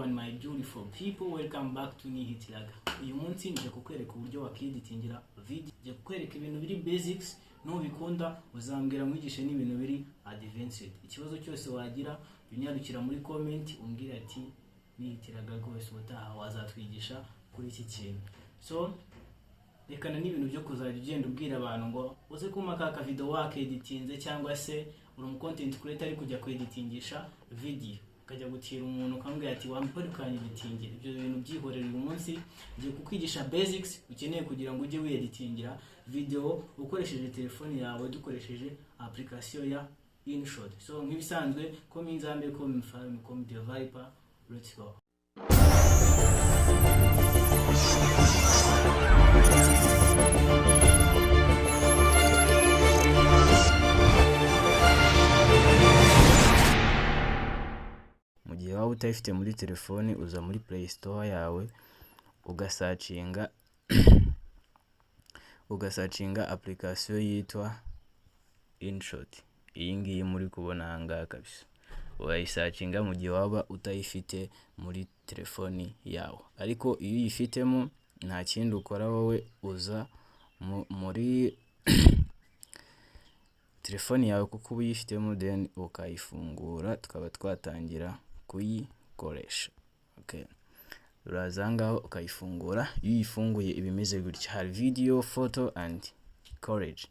one my beautiful people, welcome back to Nihitiraga. Uyu munsi nje kukwereka uburyo wakieditingira video, nje kukwereka ibintu biri basics, nubikunda uzambwira mwigishe n'ibintu biri advanced. Ikibazo cyose wagira binyarukira muri comment umbwira ati Nihitiraga rwose ubutaha wazatwigisha kuri iki kintu. So rekana n'ibintu byo kuzajya ugenda ubwira abantu ngo uze kumaka aka video wakieditinze, cyangwa se uri content creator ari kujya kweditingisha video ukajya gutira umuntu ukambwira ati wampore ukanyiditingira. Ibyo bintu byihorera uyu munsi ngiye kukwigisha basics ukeneye kugira ngo ujye wieditingira video ukoresheje telefone yawe, dukoresheje application ya InShot. So nk'ibisanzwe comme Nzambe, comme Mfalme, comme The Viper, let's go. Mu gihe waba utayifite muri telefone uza muri Play Store yawe ugasacinga application yitwa InShot. Iyi ngiyi muri kubona hanga kabisa, urayisacinga mu gihe waba utayifite muri telefoni yawe. Ariko iyo uyifitemo nta kindi ukora, wowe uza muri telefoni yawe kuko uyifitemo, then ukayifungura tukaba twatangira kuyikoresha. Okay, uraza ngaho ukayifungura. Iyo uyifunguye ibimeze gutya, hari video, photo and collage.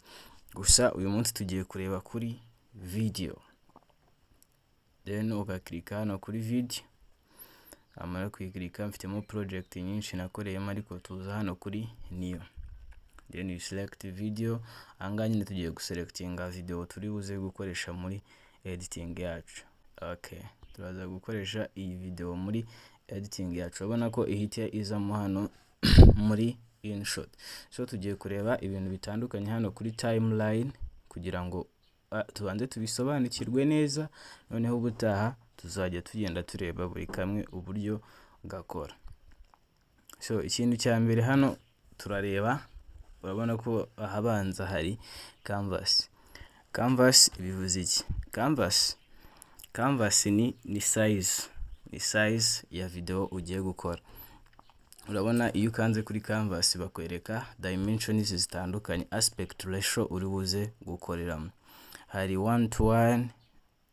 Gusa uyu munsi tugiye kureba kuri video, then ugaklika hano kuri video. Amara kuyiklika, mfitemo project nyinshi nakoreyemo, ariko tuza hano kuri new, then you select video. Anga nyine tugiye guselectinga video turi buze gukoresha muri editing yacu. Okay, turaza gukoresha iyi video muri editing yacu. Urabona ko ihita izamo hano muri InShot. So tugiye kureba ibintu bitandukanye hano kuri timeline kugira ngo tubanze tubisobanukirwe neza, noneho ubutaha tuzajya tugenda tureba buri kamwe uburyo gakora. So ikintu cya mbere hano turareba, urabona ko ahabanza hari canvas. Canvas bivuze iki? Canvas ni size ya video ugiye gukora. Urabona iyo ukanze kuri canvas bakwereka dimensions zitandukanye, aspect ratio uri buze gukoreramo. Hari 1:1,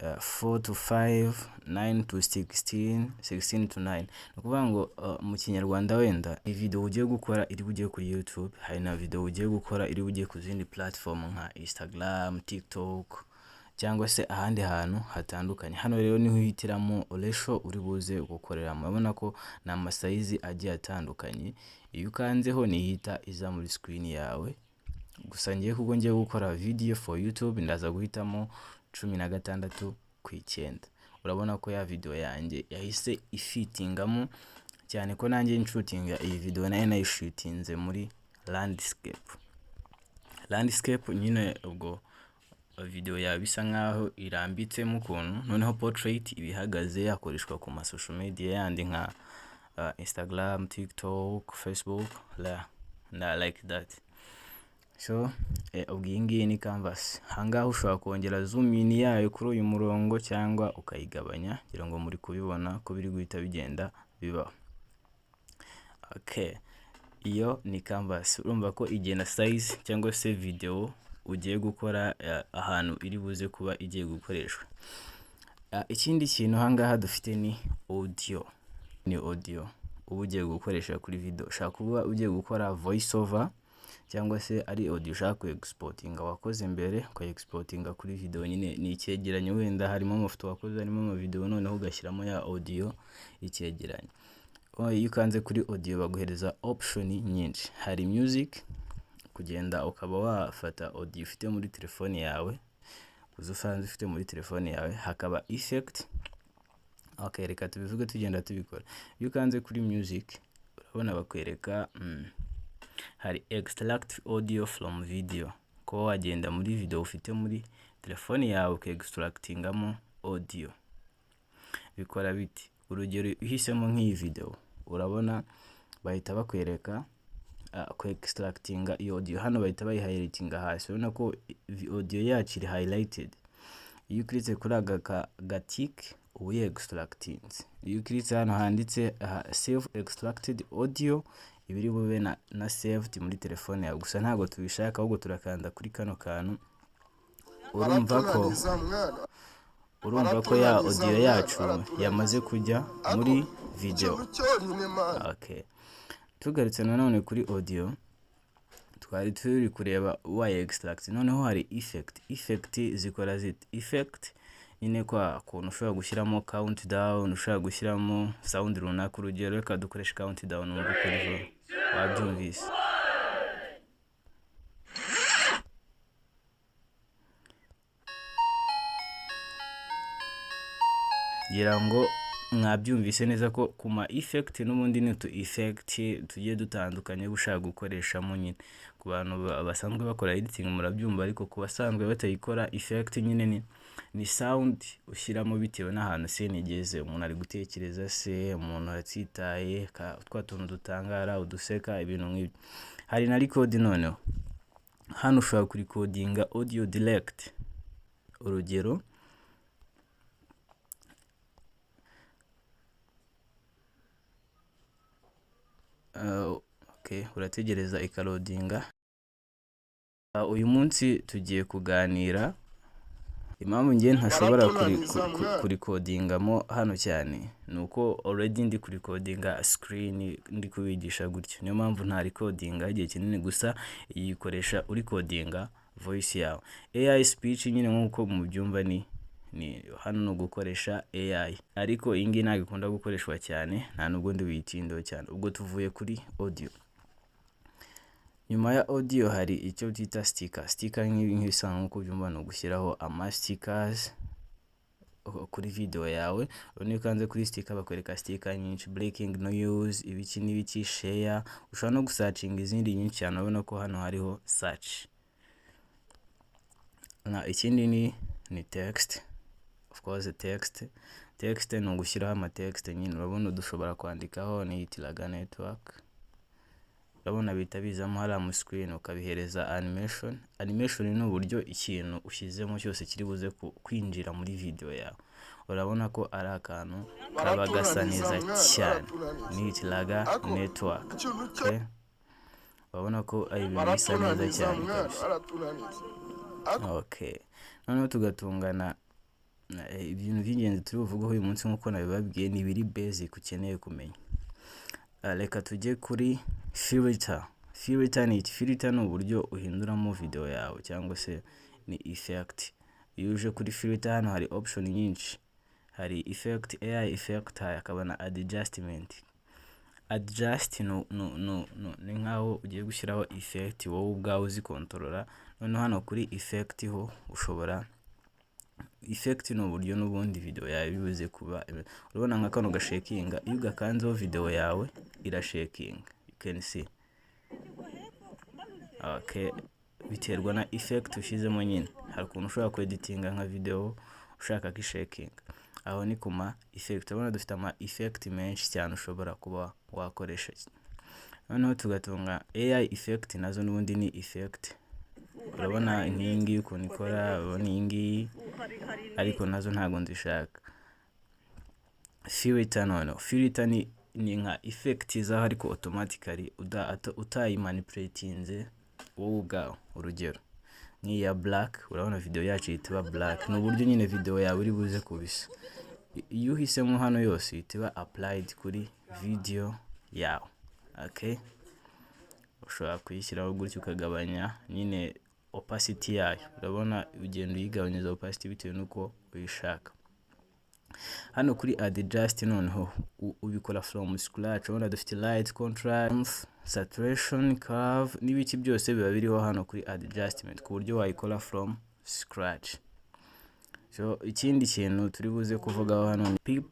4:5, 9:16, 16:9. Nukuvuga ngo mu Kinyarwanda wenda video ugiye gukora iri bugiye kuri YouTube, hari na video ugiye gukora iri bugiye ku zindi platform nka Instagram, TikTok, cyangwa se ahandi hantu hatandukanye. Hano rero niho uhitiramo ratio uri buze gukoreramo. Urabona ko na amasize agiye atandukanye. Iyo ukanzeho nihita iza muri screen yawe. Gusa ngiye kuko ngiye gukora video for YouTube, ndaza guhitamo 16:9. Urabona ko ya video yanjye yahise ifitingamo cyane ko nanjye inshutinga iyi video nayo nayishutinze muri landscape nyine. Ubwo video yawe bisa nkaho irambitsemo ukuntu, noneho portrait ibihagaze yakoreshwa ku social media yandi nka Instagram, TikTok, Facebook, like that. So ubwo ngiyi ni canvas. Hangaha ushobora kongera zoom in yayo kuri uyu murongo cyangwa ukayigabanya, kugira ngo muri kubibona ko biri guhita bigenda biba. Okay, iyo ni canvas. Urumva ko igena size cyangwa se video ugiye gukora ahantu iri buze kuba igiye gukoreshwa. Ikindi kintu hangaha dufite ni audio. Ubu ugiye gukoresha kuri video. Ushaka kuba ugiye gukora voice over, cyangwa se ari audio ushaka exportinga wakoze mbere ko exportinga kuri video. Nyine ni icyegeranyo, wenda harimo amafoto wakoze, harimo ama video, noneho ugashyiramo ya audio icyegeranyo. Iyo ukanze kuri audio baguhereza option nyinshi. Hari music, kugenda ukaba wafata audio ufite muri telefone yawe, uzufanze ufite muri telefone yawe. Hakaba effect. Okay, reka tubivuge tugenda tubikora. Iyo ukanze kuri music urabona bakwereka hari extract audio from video, ko wagenda muri video ufite muri telefone yawe uke-extractingamo audio. Bikora biti? Urugero uhisemo nk'iyi video, urabona bahita bakwereka ku-extractinga iyo audio. Hano bahita bayi-highlightinga hasi, urabona ko audio yacu iri highlighted. Iyo ukritse kuri aga gatik uyi extractinze. Iyo ukiritse hano handitse save extracted audio, ibiri bube na saved muri telefone yawe, gusa ntabwo tubishaka, ahubwo turakanda kuri kano kantu. urumva ko ya audio yacu yamaze kujya muri video. Okay, tugarutse nanone kuri audio, twari turi kureba why extract. Noneho hari effect zikora zit effect nyine kwa kuntu ushobora gushyiramo countdown, ushobora gushyiramo sound runaka. Urugero reka dukoresha countdown numva kuri wabyumvise. ngira ngo mwabyumvise neza ko kuma effect n'ubundi ni tu effect tugiye dutandukanye gushaka gukoreshamo nyine. Ku bantu basanzwe bakora editing murabyumva, ariko ku basanzwe batayikora effect nyine ni sound ushyiramo bitewe n'ahantu scene igeze. Umuntu ari gutekereza se, umuntu atsitaye, twa tuntu dutangara, uduseka, ibintu nk'ibyo. Hari na record. Noneho hano ushobora kurikodinga audio direct. Urugero, okay, urategereza ikalodinga. Uyu munsi tugiye kuganira impamvu ngiye ntashobora kurikodingamo hano cyane, nuko already ndi kurikodinga screen ndi kubigisha gutyo. Niyo mpamvu nta recordinga igihe kinini, gusa yikoresha urikodinga voice yawe. AI speech nyine nkuko mu byumva ni hano no gukoresha AI, ariko ingi ntabwo ikunda gukoreshwa cyane, nta nubwo ndi witindoho cyane. Ubwo tuvuye kuri audio. Nyuma ya audio hari icyo twita sticker nk'ibisanzwe nkuko byumva, no gushyiraho ama stickers kuri video yawe. Niyo kanze kuri sticker bakwereka sticker nyinshi, breaking news, ibiki n'ibiki, share. Ushobora no gusearching izindi nyinshi cyane. Urabona ko hano hariho search. Na ikindi ni text. Of course text ni ugushyiraho ama text nyine. Urabona dushobora kwandikaho ni Hitiraga network. Urabona bita bizamo hariya mu screen, ukabihereza animation. Animation ni uburyo ikintu ushyizemo cyose kiri buze kwinjira muri video yawe. Urabona ko ari akantu kaba gasa neza cyane, ni Hitiraga network. Okay, urabona ko ari ibintu bisa neza cyane kabisa. Okay, noneho tugatungana ibintu by'ingenzi turi buvugaho uyu munsi nkuko nabibabwiye, ni biri basic ukeneye kumenya. Reka tujye kuri filter. Filter ni uburyo uhinduramo video yawe, cyangwa se ni effect. Iyo uje kuri filter hano hari option nyinshi. Hari effect, AI effect, hakaba na adjustment. Adjust ni nkaho ugiye gushyiraho effect wowe ubwawe uzikontorora. Noneho hano kuri effect ho ushobora effect ni uburyo n'ubundi video yawe bibuze kuba. Urabona nka kano gashakinga, iyo ugakanzeho video yawe irashakinga, you can see. Okay, biterwa na effect ushizemo nyine. Hari ukuntu ushobora kweditinga nka video ushaka ko ishakinga. Aho ni kuma effect. Urabona dufite ama effect menshi cyane ushobora kuba wakoresha. Noneho tugatunga AI effect, nazo n'ubundi ni effect. Urabona inkingi ukuntu ikora, urabona inkingi, ariko nazo ntago ndishaka. Filter ni nka effect zaho ariko automatically utayimanipulatinze wowe ubwawe. Urugero nk'iya black, urabona video yacu itiba black, n'uburyo nyine video yawe iri buze kubisa. Iyo uhisemo hano yose itiba applied kuri video yawe. Okay, ushobora kuyishyiraho gutyo ukagabanya nyine opacity yayo. Urabona ugenda uyigabanyiriza opacity bitewe nuko uyishaka. Hano kuri adjust noneho ubikora from scratch. Urabona dufite light, contrast, saturation, curve, n'ibiki byose biba biriho hano kuri adjustment, ku buryo wayikora from scratch. So ikindi kintu turi buze kuvugaho hano ni pip.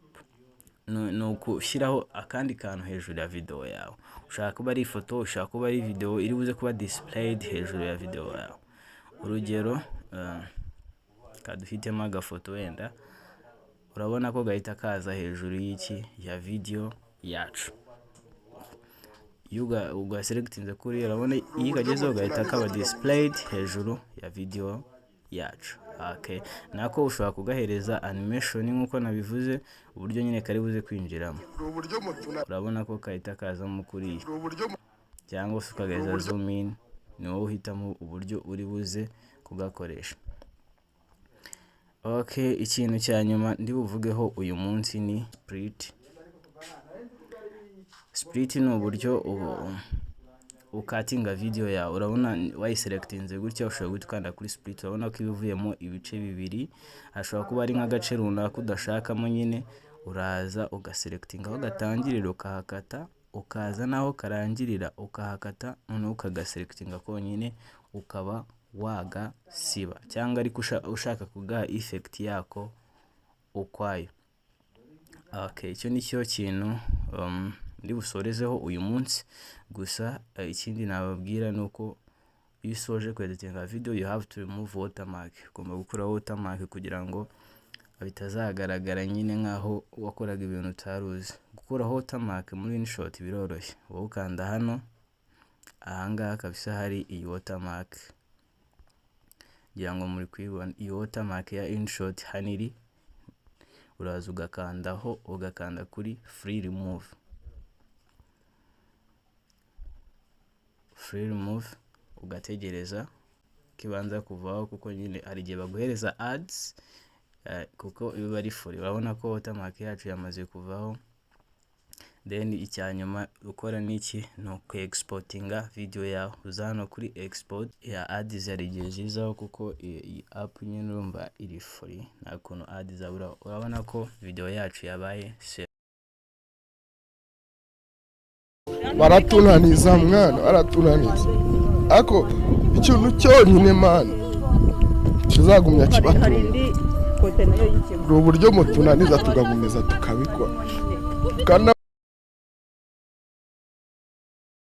No kushyiraho akandi kantu hejuru ya video yawe. Ushaka kuba ari ifoto, ushaka kuba ari video iri buze kuba displayed hejuru ya video yawe. Urugero kaduhitemo agafoto wenda, urabona ko gahita kaza hejuru y'iki ya video yacu. Uga selectinze kuri, urabona iyi kagezeho gahita kaba displayed hejuru ya video yacu. Okay, nako ushobora kugahereza animation nk'uko nabivuze, uburyo nyine kari buze kwinjiramo. Urabona ko kahita kazamo kuriya, cyangwa se ukageza zoom in, ni wowe uhitamo uburyo uri buze kugakoresha. Okay, ikintu cya nyuma ndi buvugeho uyu munsi ni split. Split ni uburyo ukatinga video yawe. Urabona wayiselectinze gutya, ushobora gukanda kuri split, urabona ko ibivuyemo ibice bibiri. Hashobora kuba ari nk'agace runaka udashakamo, nyine uraza ugaselectinga aho gatangirira ukahakata, ukaza naho karangirira ukahakata, noneho ukagaselectinga konyine ukaba wagasiba, cyangwa ariko ushaka kugaha effect yako ukwayo. Okay, icyo ni cyo kintu ndi busorezeho uyu munsi. Gusa ikindi nababwira nuko iyo usoje kweditinga video you have to remove watermark. Ugomba gukuraho watermark kugira ngo bitazagaragara nyine nkaho wakoraga ibintu utaruzi. Gukuraho watermark muri InShot biroroshye. Wowe ukanda hano, ahangaha kabisa hari iyi watermark, kugira ngo muri kwibona iyi watermark ya InShot hano iri. Uraza ugakandaho, ugakanda kuri free remove. Free remove, ugategereza kibanza kuvaho, kuko nyine hari igihe baguhereza ads kuko biba ari free. Urabona ko watermark yacu yamaze kuvaho. Then icyanyuma ukora niki no ku exportinga video yawe. Uza hano kuri export ya ads yari igihe zizaho, kuko iyi app nyine urumva iri free, nta kuntu ads zabura. Urabona ko video yacu yabaye baratunaniza mwana, baratunaniza. Ako ikintu cyonyine mwana kizagumya kibatunga, uburyo mutunaniza tugagumeza tukabikora.